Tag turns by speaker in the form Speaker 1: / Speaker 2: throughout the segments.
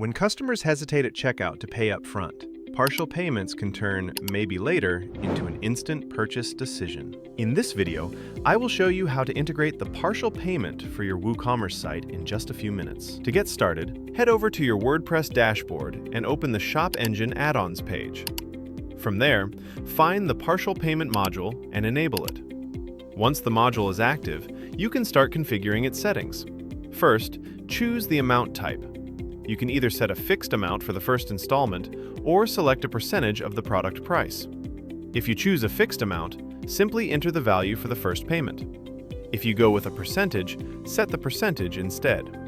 Speaker 1: When customers hesitate at checkout to pay up front, partial payments can turn maybe later into an instant purchase decision. In this video, I will show you how to integrate the partial payment for your WooCommerce site in just a few minutes. To get started, head over to your WordPress dashboard and open the ShopEngine add-ons page. From there, find the partial payment module and enable it. Once the module is active, you can start configuring its settings. First, choose the amount type. You can either set a fixed amount for the first installment or select a percentage of the product price. If you choose a fixed amount, simply enter the value for the first payment. If you go with a percentage, set the percentage instead.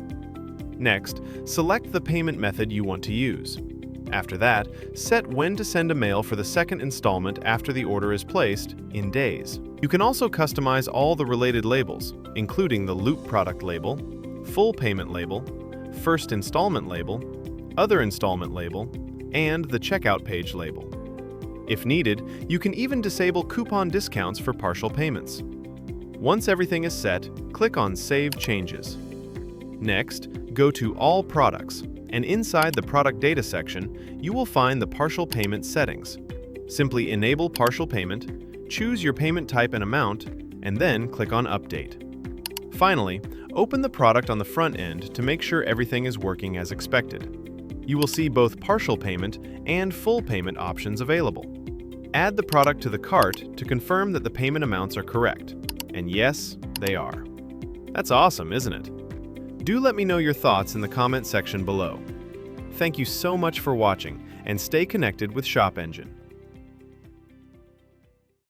Speaker 1: Next, select the payment method you want to use. After that, set when to send a mail for the second installment after the order is placed in days. You can also customize all the related labels, including the loop product label, full payment label, first installment label, other installment label, and the checkout page label. If needed, you can even disable coupon discounts for partial payments. Once everything is set, click on Save Changes. Next, go to All Products, and inside the Product Data section, you will find the partial payment settings. Simply enable partial payment, choose your payment type and amount, and then click on Update. Finally, open the product on the front end to make sure everything is working as expected. You will see both partial payment and full payment options available. Add the product to the cart to confirm that the payment amounts are correct. And yes, they are. That's awesome, isn't it? Do let me know your thoughts in the comment section below. Thank you so much for watching, and stay connected with ShopEngine.